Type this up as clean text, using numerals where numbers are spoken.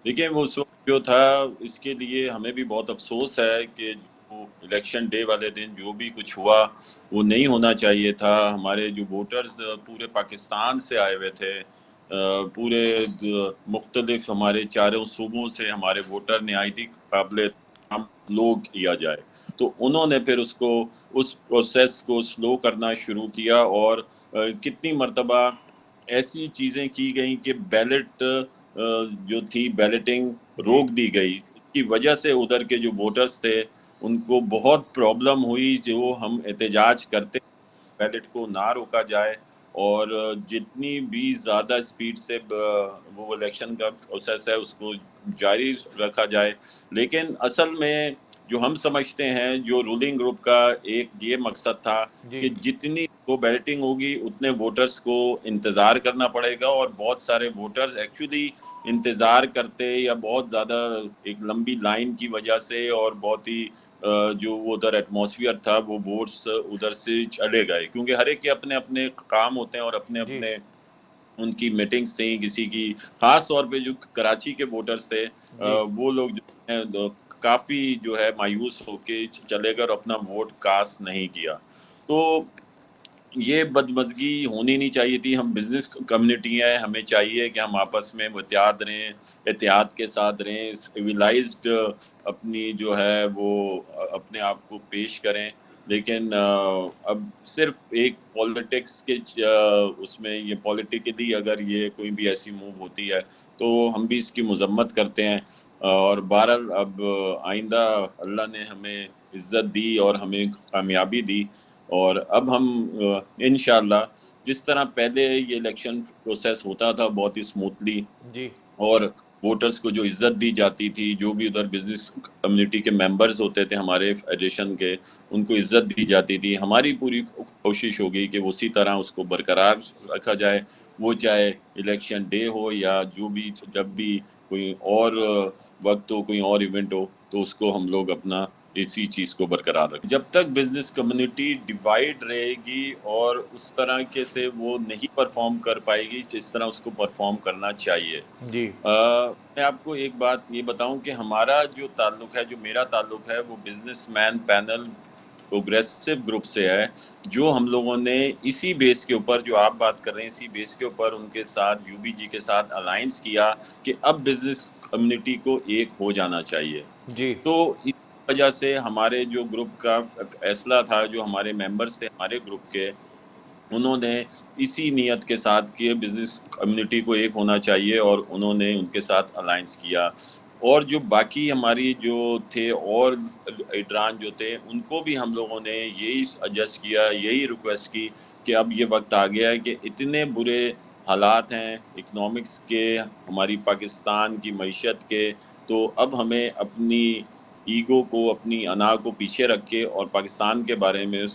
دیکھیں وہ اس وقت جو تھا، اس کے لیے ہمیں بھی بہت افسوس ہے کہ جو الیکشن ڈے والے دن جو بھی کچھ ہوا وہ نہیں ہونا چاہیے تھا. ہمارے جو ووٹرز پورے پاکستان سے آئے ہوئے تھے، پورے مختلف ہمارے چاروں صوبوں سے ہمارے ووٹر نہایت قابل احترام لوگ کیا جائے، تو انہوں نے پھر اس پروسیس کو سلو کرنا شروع کیا، اور کتنی مرتبہ ایسی چیزیں کی گئیں کہ بیلٹ جو تھی بیلٹنگ جی روک دی گئی. اس کی وجہ سے ادھر کے جو ووٹرز تھے ان کو بہت پرابلم ہوئی. جو ہم احتجاج کرتے بیلٹ کو نہ روکا جائے، اور جتنی بھی زیادہ سپیڈ سے وہ الیکشن کا پروسیس ہے اس کو جاری رکھا جائے. لیکن اصل میں جو ہم سمجھتے ہیں، جو رولنگ گروپ کا ایک یہ مقصد تھا جی کہ جتنی وہ بیلٹنگ ہوگی اتنے ووٹرز کو انتظار کرنا پڑے گا، اور بہت سارے ووٹرز ایکچولی انتظار کرتے یا بہت زیادہ ایک لمبی لائن کی وجہ سے، اور بہت ہی جو وہ ادھر ایٹماسفیئر تھا وہ ووٹس ادھر سے چلے گئے، کیونکہ ہر ایک کے اپنے اپنے کام ہوتے ہیں اور اپنے جی اپنے ان کی میٹنگز تھیں. کسی کی خاص طور پہ جو کراچی کے ووٹرز تھے، جی وہ لوگ جو ہیں کافی جو ہے مایوس ہو کے چلے گئے اور اپنا ووٹ کاسٹ نہیں کیا. تو یہ بدمزگی ہونی نہیں چاہیے تھی. ہم بزنس کمیونٹی ہیں، ہمیں چاہیے کہ ہم آپس میں متحد رہیں، اتحاد کے ساتھ رہیں، سویلائزڈ اپنی جو ہے وہ اپنے آپ کو پیش کریں. لیکن اب صرف ایک پالیٹکس کے اس میں یہ پولیٹیکلی اگر یہ کوئی بھی ایسی موو ہوتی ہے تو ہم بھی اس کی مذمت کرتے ہیں. اور بہرحال اب آئندہ اللہ نے ہمیں عزت دی اور ہمیں کامیابی دی، اور اب ہم انشاءاللہ جس طرح پہلے یہ الیکشن پروسیس ہوتا تھا بہت ہی اسموتھلی، جی اور ووٹرز کو جو عزت دی جاتی تھی، جو بھی ادھر بزنس کمیونٹی کے ممبرز ہوتے تھے ہمارے فیڈریشن کے، ان کو عزت دی جاتی تھی. ہماری پوری کوشش ہوگی کہ اسی طرح اس کو برقرار رکھا جائے، وہ چاہے الیکشن ڈے ہو یا جو بھی جب بھی کوئی اور وقت ہو، کوئی اور ایونٹ ہو، تو اس کو ہم لوگ اپنا اسی چیز کو برقرار رکھیں. جب تک بزنس کمیونٹی ڈیوائیڈ رہے گی اور اس طرح کے سے وہ نہیں پرفارم کر پائے گی جس طرح اس کو پرفارم کرنا چاہیے. جی میں آپ کو ایک بات یہ بتاؤں کہ ہمارا جو تعلق ہے، جو میرا تعلق ہے، وہ business man panel progressive group سے ہے، جو ہم لوگوں نے اسی بیس کے اوپر جو آپ بات کر رہے ہیں اسی بیس کے اوپر ان کے ساتھ یو بی جی کے ساتھ الائنس کیا کہ اب بزنس کمیونٹی کو ایک ہو جانا چاہیے. جی تو اس وجہ سے ہمارے جو گروپ کا فیصلہ تھا، جو ہمارے ممبرز تھے ہمارے گروپ کے، انہوں نے اسی نیت کے ساتھ کہ بزنس کمیونٹی کو ایک ہونا چاہیے، اور انہوں نے ان کے ساتھ الائنس کیا. اور جو باقی ہماری جو تھے اور لیڈران جو تھے ان کو بھی ہم لوگوں نے یہی سجیسٹ کیا، یہی ریکویسٹ کی کہ اب یہ وقت آ گیا ہے کہ اتنے برے حالات ہیں اکنامکس کے، ہماری پاکستان کی معیشت کے، تو اب ہمیں اپنی ایگو کو، اپنی انا کو پیچھے رکھ کے اور پاکستان کے بارے میں